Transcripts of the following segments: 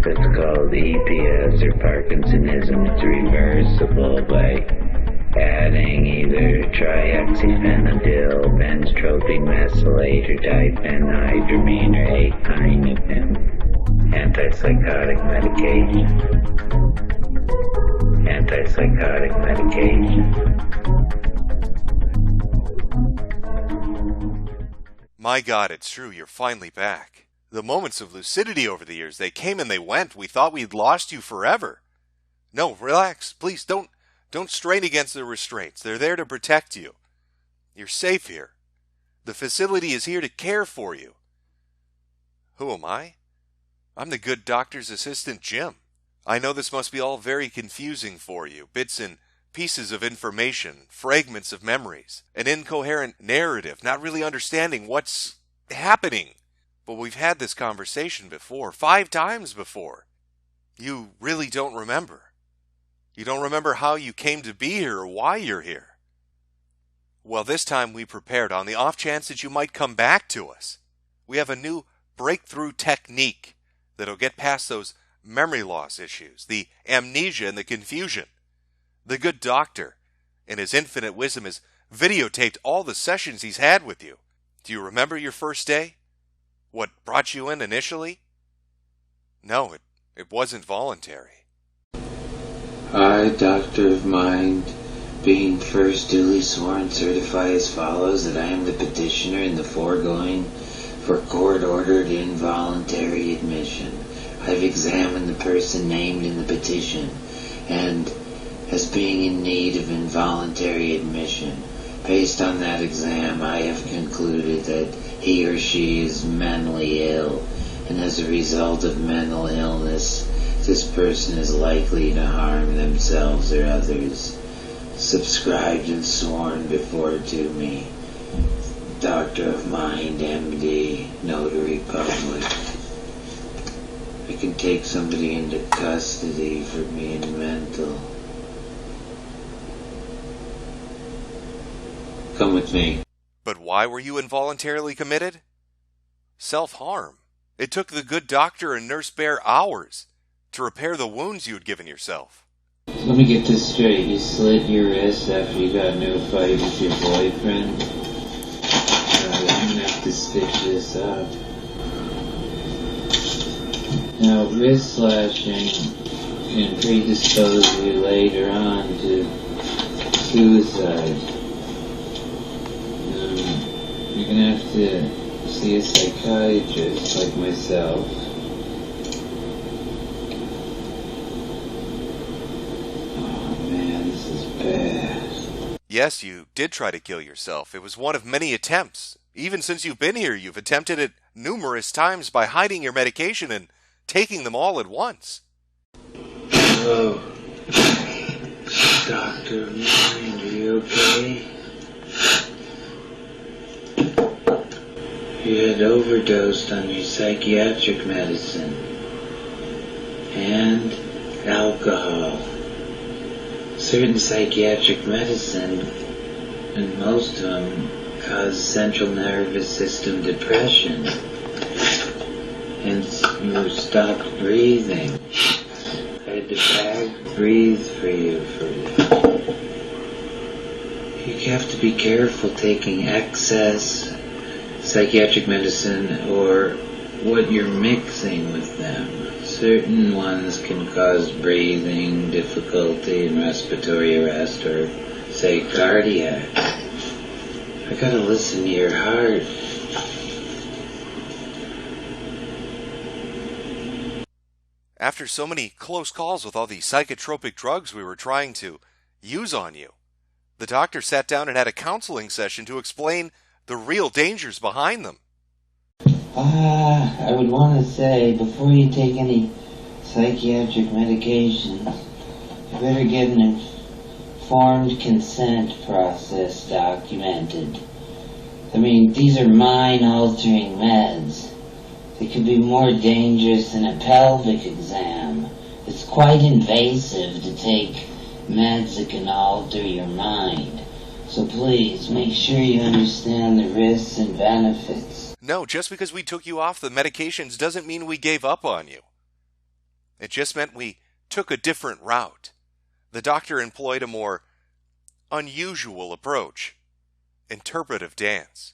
It's called EPS or Parkinsonism. It's reversible by adding either trihexyphenidyl, benztropine mesylate, or diphenhydramine or apinepin. Antipsychotic medication. Antipsychotic medication. My God, it's true, you're finally back. The moments of lucidity over the years, they came and they went. We thought we'd lost you forever. No, relax, please, don't strain against the restraints. They're there to protect you. You're safe here. The facility is here to care for you. Who am I? I'm the good doctor's assistant, Jim. I know this must be all very confusing for you. Bits and pieces of information, fragments of memories, an incoherent narrative, not really understanding what's happening. But we've had this conversation before, 5 times before. You really don't remember. You don't remember how you came to be here or why you're here. Well, this time we prepared on the off chance that you might come back to us. We have a new breakthrough technique that'll get past those memory loss issues, the amnesia and the confusion. The good doctor, in his infinite wisdom, has videotaped all the sessions he's had with you. Do you remember your first day? What brought you in initially? No, it wasn't voluntary. I, Doctor of Mind, being first duly sworn, certify as follows that I am the petitioner in the foregoing for court-ordered involuntary admission. I have examined the person named in the petition, and as being in need of involuntary admission. Based on that exam, I have concluded that he or she is mentally ill, and as a result of mental illness, this person is likely to harm themselves or others. Subscribed and sworn before to me, Doctor of Mind, MD, Notary Public. I can take somebody into custody for being mental. Come with me. But why were you involuntarily committed? Self-harm. It took the good doctor and Nurse Bear hours to repair the wounds you had given yourself. Let me get this straight. You slit your wrist after you got into a fight with your boyfriend? I'm gonna have to stitch this up. Now, wrist slashing can predispose you later on to suicide. You're gonna have to see a psychiatrist like myself. Oh man, this is bad. Yes, you did try to kill yourself. It was one of many attempts. Even since you've been here, you've attempted it numerous times by hiding your medication and taking them all at once. Hello. Doctor of Mind, are you okay? You had overdosed on your psychiatric medicine and alcohol. Certain psychiatric medicine, and most of them, cause central nervous system depression. Hence, you stopped breathing. I had to bag breathe for you. You have to be careful taking excess psychiatric medicine or what you're mixing with them. Certain ones can cause breathing difficulty and respiratory arrest or, say, cardiac. I gotta listen to your heart. After so many close calls with all the psychotropic drugs we were trying to use on you, the doctor sat down and had a counseling session to explain the real dangers behind them. I would want to say, before you take any psychiatric medications, you better get an informed consent process documented. I mean, these are mind-altering meds. They could be more dangerous than a pelvic exam. It's quite invasive to take meds that can alter your mind. So please, make sure you understand the risks and benefits. No, just because we took you off the medications doesn't mean we gave up on you. It just meant we took a different route. The doctor employed a more unusual approach. Interpretive dance.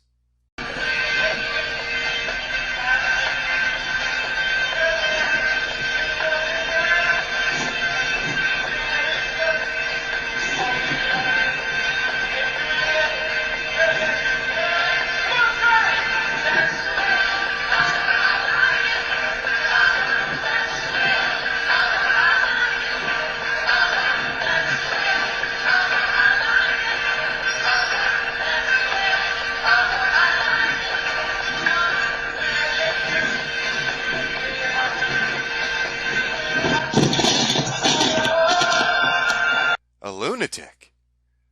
A lunatic?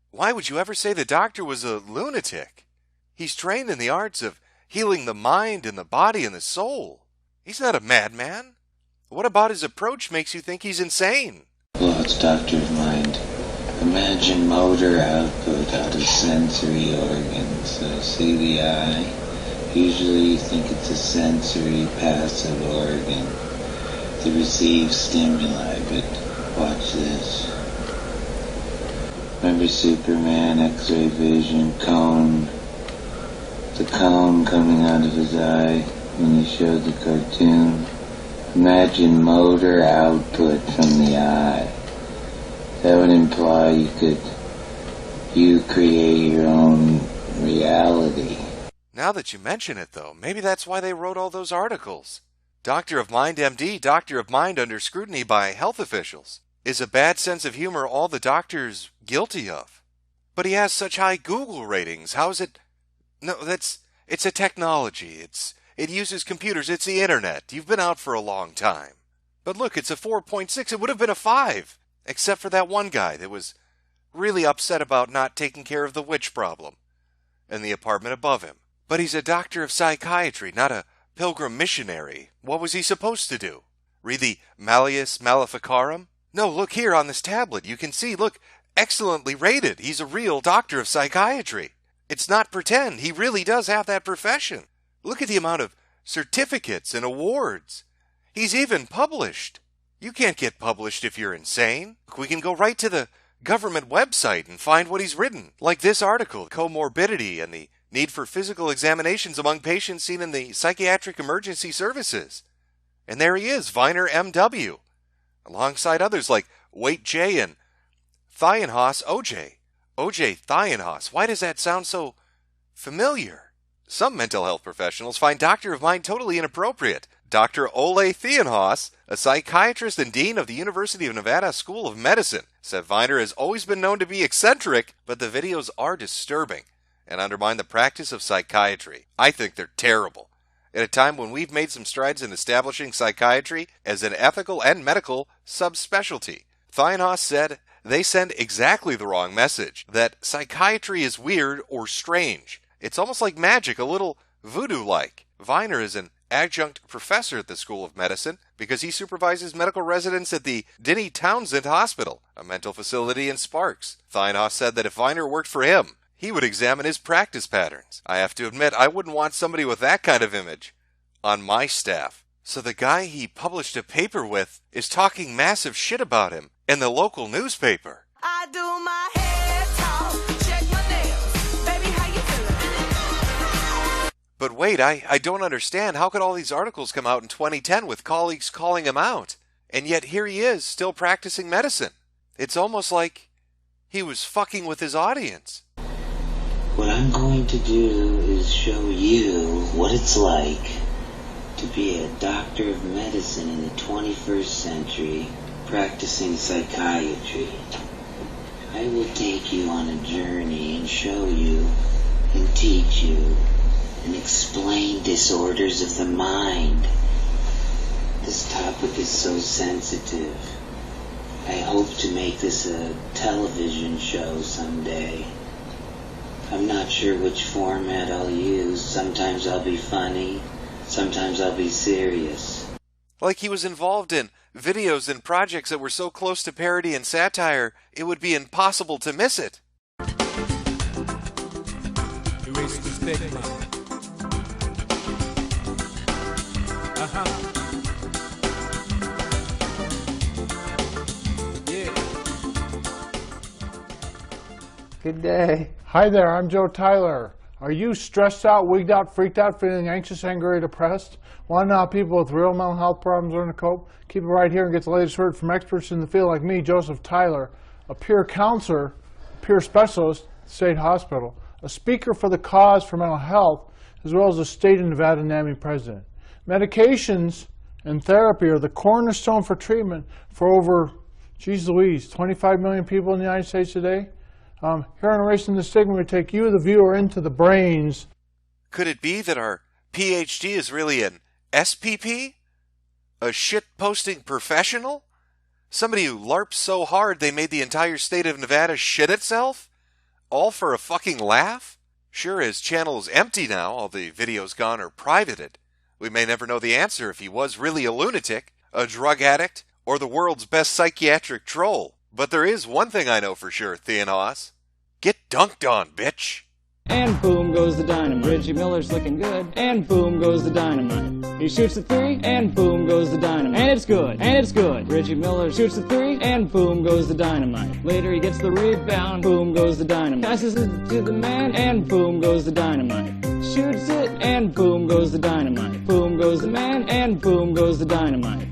Why would you ever say the doctor was a lunatic? He's trained in the arts of healing the mind and the body and the soul. He's not a madman. What about his approach makes you think he's insane? Lost doctor of mind. Imagine motor output out of sensory organs. So see the eye. Usually you think it's a sensory passive organ to receive stimuli, but watch this. Remember Superman, X-ray vision, cone? The cone coming out of his eye when he showed the cartoon. Imagine motor output from the eye. That would imply you create your own reality. Now that you mention it, though, maybe that's why they wrote all those articles. Doctor of Mind MD, Doctor of Mind under scrutiny by health officials. Is a bad sense of humor all the doctor's guilty of? But he has such high Google ratings. How is it? No, it's a technology. It uses computers. It's the internet. You've been out for a long time. But look, it's a 4.6. It would have been a 5, except for that one guy that was really upset about not taking care of the witch problem in the apartment above him. But he's a doctor of psychiatry, not a pilgrim missionary. What was he supposed to do? Read the Malleus Maleficarum? No, look here on this tablet. You can see, look, excellently rated. He's a real doctor of psychiatry. It's not pretend. He really does have that profession. Look at the amount of certificates and awards. He's even published. You can't get published if you're insane. We can go right to the government website and find what he's written. Like this article, Comorbidity and the Need for Physical Examinations Among Patients Seen in the Psychiatric Emergency Services. And there he is, Viner M.W., alongside others like Waite J. and Thienhaus O.J. O.J. Thienhaus. Why does that sound so familiar? Some mental health professionals find Doctor of Mind totally inappropriate. Dr. Ole Thienhaus, a psychiatrist and dean of the University of Nevada School of Medicine, said Viner has always been known to be eccentric, but the videos are disturbing and undermine the practice of psychiatry. I think they're terrible. At a time when we've made some strides in establishing psychiatry as an ethical and medical subspecialty. Thienhaus said they send exactly the wrong message, that psychiatry is weird or strange. It's almost like magic, a little voodoo-like. Viner is an adjunct professor at the School of Medicine because he supervises medical residents at the Denny Townsend Hospital, a mental facility in Sparks. Thienhaus said that if Viner worked for him, he would examine his practice patterns. I have to admit, I wouldn't want somebody with that kind of image on my staff. So the guy he published a paper with is talking massive shit about him in the local newspaper. I do my hair talk, check my nails. Baby, how you feeling? But wait, I don't understand. How could all these articles come out in 2010 with colleagues calling him out? And yet here he is, still practicing medicine. It's almost like he was fucking with his audience. What I'm going to do is show you what it's like to be a doctor of medicine in the 21st century practicing psychiatry. I will take you on a journey and show you and teach you and explain disorders of the mind. This topic is so sensitive. I hope to make this a television show someday. I'm not sure which format I'll use. Sometimes I'll be funny. Sometimes I'll be serious. Like he was involved in videos and projects that were so close to parody and satire, it would be impossible to miss it. Erase the stigma. Good day. Hi there, I'm Joe Tyler. Are you stressed out, wigged out, freaked out, feeling anxious, angry, or depressed? Want to know how people with real mental health problems learn to cope? Keep it right here and get the latest word from experts in the field like me, Joseph Tyler, a peer counselor, a peer specialist at the State Hospital, a speaker for the cause for mental health, as well as a state of Nevada NAMI president. Medications and therapy are the cornerstone for treatment for over, geez Louise, 25 million people in the United States today. Here on Erasing the Stigma, we take you, the viewer, into the brains. Could it be that our PhD is really an SPP? A shit-posting professional? Somebody who LARPed so hard they made the entire state of Nevada shit itself? All for a fucking laugh? Sure, his channel is empty now, all the videos gone or privated. We may never know the answer if he was really a lunatic, a drug addict, or the world's best psychiatric troll. But there is one thing I know for sure, Theanos. Get dunked on, bitch! And boom goes the dynamite. Reggie Miller's looking good. And boom goes the dynamite. He shoots the three, and boom goes the dynamite. And it's good, and it's good. Reggie Miller shoots the three, and boom goes the dynamite. Later he gets the rebound, boom goes the dynamite. Passes it to the man, and boom goes the dynamite. Shoots it, and boom goes the dynamite. Boom goes the man, and boom goes the dynamite.